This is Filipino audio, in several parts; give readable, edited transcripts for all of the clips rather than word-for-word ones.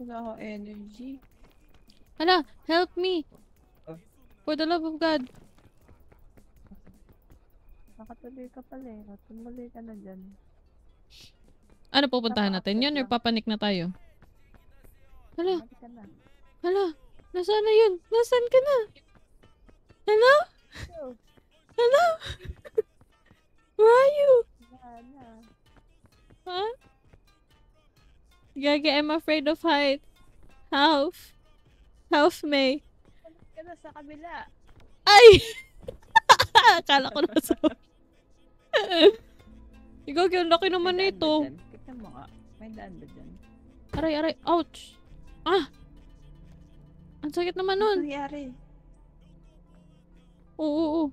Wala akong energy. Hala, help me. Oh. For the love of God. Nakatuloy ka pala eh. Tumuloy ka na dyan. Ano pupuntahan natin? Yun or lang. papanik na tayo? Hala, Bumalik ka na. hala. Nasaan na yun? Nasaan ka na? Hello? Oh, Hello? Where are you? wala na. Huh? Gagi, I'm afraid of height. Help me. Bumalik ka na sa kabila. Ay! Akala ko nasa... Ikaw, ang laki naman May daan ba nito. dyan? Tignan mo nga. May daan ba dyan? Aray, aray. Ouch! Ah! Ang sakit naman nun. Ano nangyari? Oo.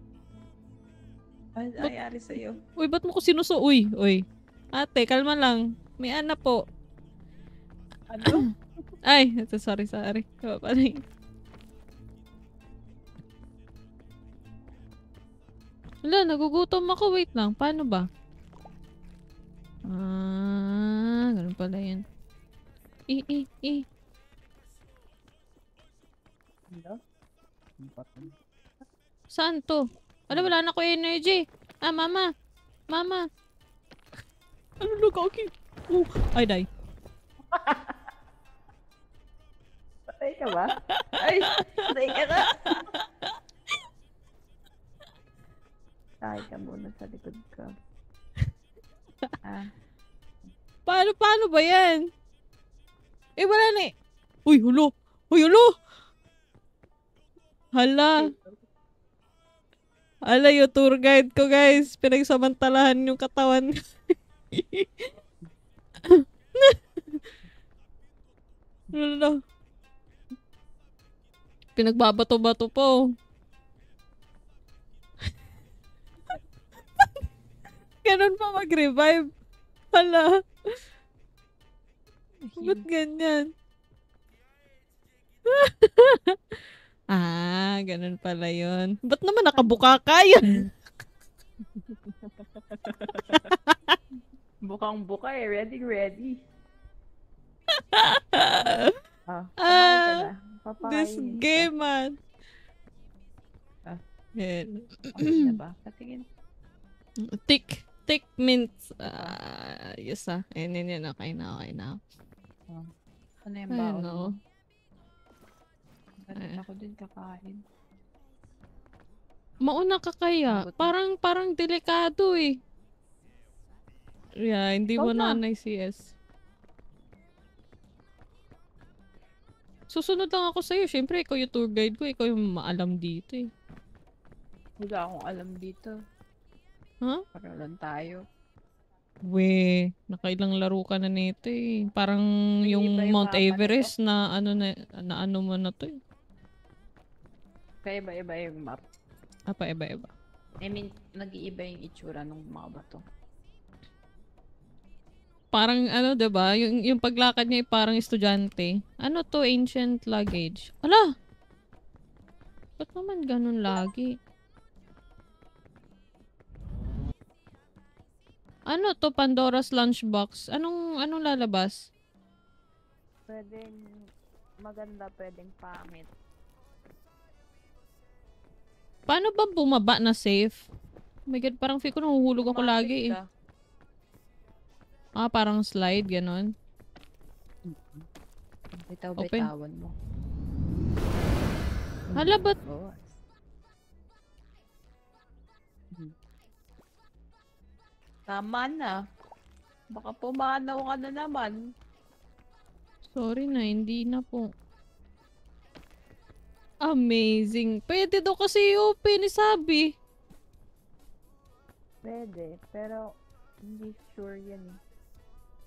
Ano nangyari sa'yo? Uy, ba't mo ko sinuso? Uy. Ate, kalma lang. May anak po. Ano? Ay, sorry. Paano? Wala, nagugutom ako. Wait lang. Paano ba? Ganun pala yan. Ano? Saan to? Wala na ko energy. Mama. Ano nagkaki? Ay, die. Patay ka ba? Ay! Patay ka na! Tayo ka muna sa likod ko. Paano ba yan? Wala na eh. Uy, hulo! Hala, yung tour guide ko, guys. Pinagsamantalahan yung katawan. Hala. Pinagbabato-bato po. Ganun pa mag-revive. Hala. Ba't ganyan? Ganun pala yun. Ba't naman nakabuka ka yun? Bukang buka eh. Ready. This game, man. Okay na ba? Patingin. Thick mints. Yes Yan. Okay na. Ano yung baon mo? Ano? Ganun ako din kakain. Mauna ka kaya? Parang delikado eh. Yeah, hindi mo na CS. Susunod lang ako sa'yo. Siyempre, ikaw yung tour guide ko. Ikaw yung maalam dito eh. Wala akong alam dito. Huh? Para lang tayo. Nakailang laro ka na nito eh. Parang yung Mount Everest na ano mo na to eh. Kaya iba yung map. Iba. I mean, nag-iiba yung itsura ng mga bato. Parang diba? Yung paglakad niya ay parang estudyante. Ano to? Ancient luggage. Ala! Ba't naman ganun lagi? Ano to? Pandora's lunchbox. Anong lalabas? Pwedeng maganda, pwedeng pangit. Paano ba bumaba na safe? Oh my God, parang feel ko nahuhulog ako lagi eh. Parang slide, ganon. Bitaw-bitawan mo. Hala, ba't? Tama na. Baka pumanaw ka na naman. Sorry na, hindi na po. Amazing. Pwede daw kasi open, sabi. Pwede, pero hindi sure yan eh.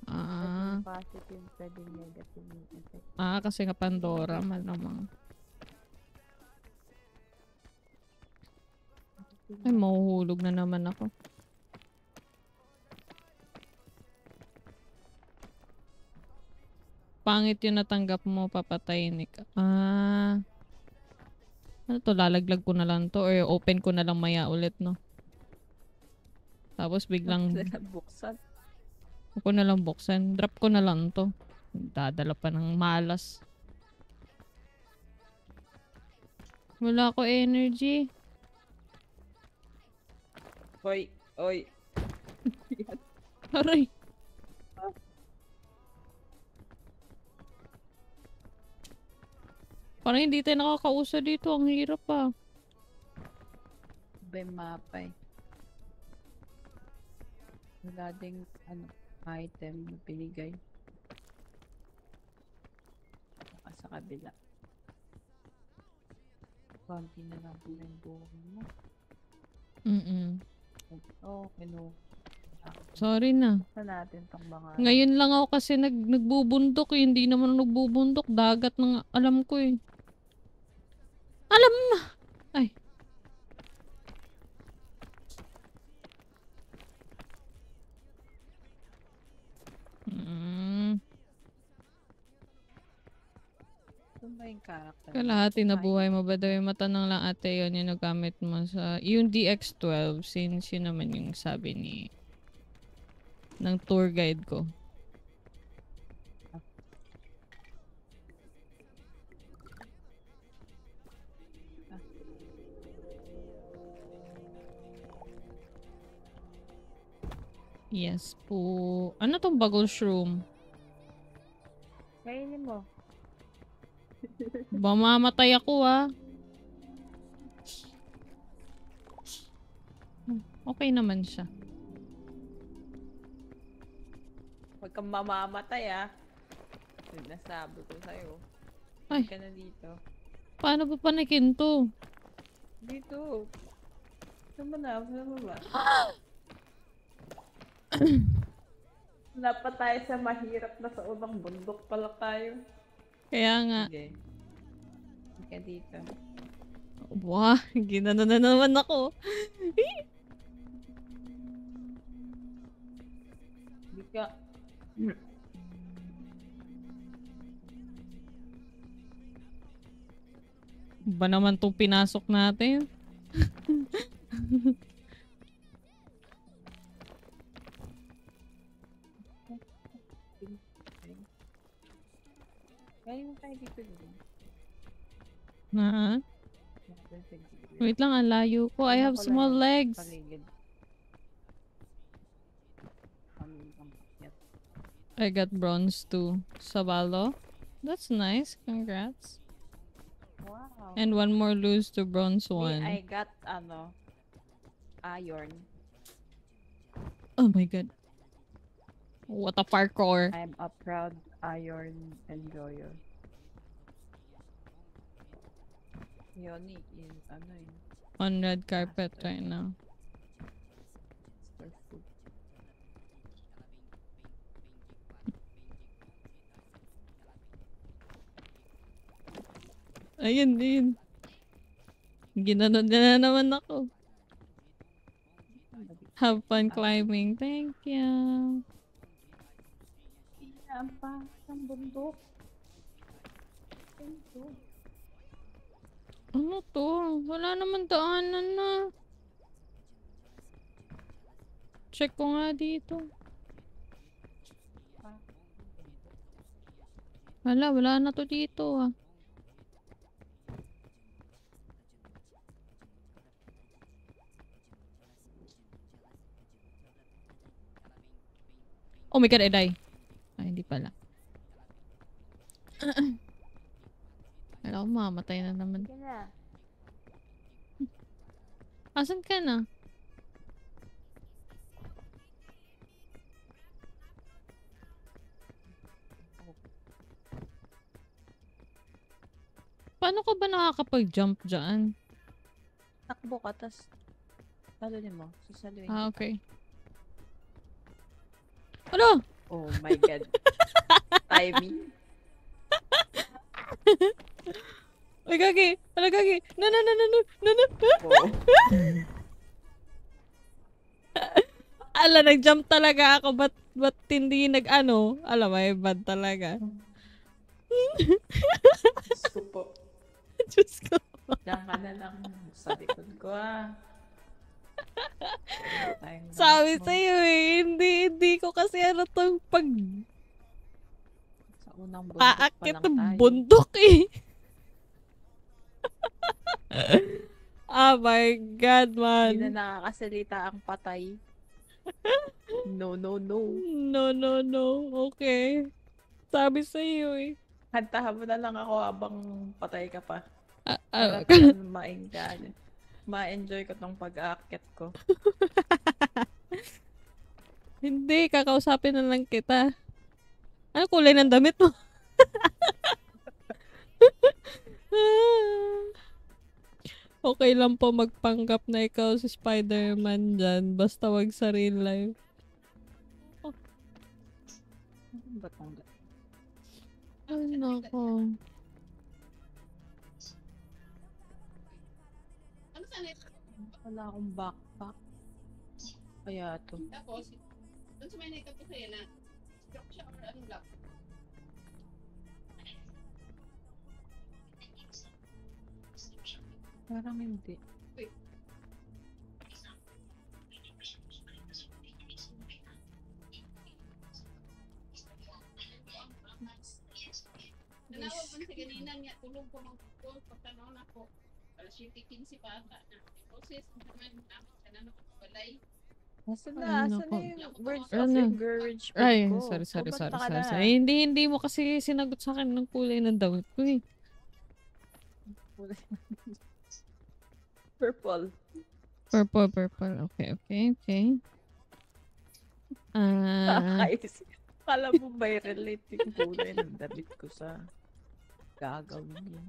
Pwede positive, pwede negative effect. Kasi nga Pandora, malamang. Ay, mahuhulog na naman ako. Pangit yung natanggap mo, papatayin ka. Ano to, lalaglag ko na lang to or open ko na lang maya ulit, no? Tapos biglang... buksan. Ako na lang buksan. Drop ko na lang to. Dadala pa ng malas. Wala ko energy. Hoy, oy. Aray. Parang hindi tayo nakakausa dito. Ang hirap pa. Iba yung mapa eh. Wala ding item na binigay. Saka sa kabila. Konti na lang po yung buhay mo. Oh, Sorry na. Saan natin itong mga... Ngayon lang ako kasi nagbubundok eh. Hindi naman ako nagbubundok. Dagat ng alam ko eh. Alam mo! Ay. Saan ba yung character? Kalahati na buhay mo ba daw yung matanong lang ate yun yung nagamit mo sa... Yung DX12 since yun naman yung sabi ni... ng tour guide ko. Yes po. Ano tong bagol shroom? Kainin mo. Mamamatay ako ah. Okay naman siya. Huwag kang mamamatay ah. Sinasabi ko sa'yo. Ay. Hindi ka na dito. Paano ba panikin to? Dito. Saan ba na? Saan ba ba? Wala pa tayo sa mahirap na sa unang bundok pala tayo. Kaya nga. Sige. Hindi ka dito. Wah, ginano na naman ako. Hindi ka... Ba naman tong pinasok natin? Kaya mo tayo dito din. Na? Wait lang, ang layo ko. I have small legs. Paligid. I got bronze too. Sabalo. That's nice. Congrats. Wow. And one more lose to bronze Me, one. I got iron. Oh my god. What a parkour. I'm a proud iron enjoyer. Yun, yun, ano yun. On red carpet right now. For food. Ayun din. Ginanon na naman ako. Have fun climbing. Thank you. Ang pasang bundok. Ano to? Wala naman daanan na. Check ko nga dito. Wala na to dito ah. Oh my god, I die. Ay, hindi pala. Alam ko, mamatay na naman. Sige na. Asan ka na? Paano ka ba nakakapag-jump dyan? Takbo ka, tas salunin mo. Sasaluin Ah, kita. okay. Ano? Oh my god. Timing. Ay, gagi! Ala, gagi! No! Oh. Ala, nag-jump talaga ako. Ba't hindi nag-ano? Alam, may bad talaga. Diyos ko po. Diyos ko. Diyan ka na lang sa likod ko ah. Sabi sa'yo eh. Hindi ko kasi ano tong pag... Sa unang bundok pa Aakit lang ng tayo. bundok eh. Oh my God, Hindi na man. nakakasalita ang patay. No, no, no. No, no, no. Okay. Sabi sa iyo eh. Hantahan mo na lang ako habang patay ka pa. Ah, Para naman ma-enjoy ko tong pag-aakyat ko. Hindi, kakausapin na lang kita. Ano kulay ng damit mo? Okay lang po magpanggap na ikaw si Spider-Man dyan. Basta wag sa real life. Ano ba tong Ay, nako. Wala akong backpack. Kaya to. Tapos, doon sa may nakita ko sa'yo na stroke siya or ano lang. Parang hindi. Nanawag man sa ganina niya, tulog ko magpapol, pagtanaw na ko. Para siya 15 pa ata na. Process naman, namin ka na nakabalay. Nasaan Ay, na? Asan nako. na yung words Ano? of encouragement Ay, ko? sorry. Pumunta ka na. Hindi mo kasi sinagot sa akin ng kulay ng damit ko eh. Purple. Purple. Okay. Nakakaisip. Kala mo ba relate yung kulay ng damit ko sa gagawin yun?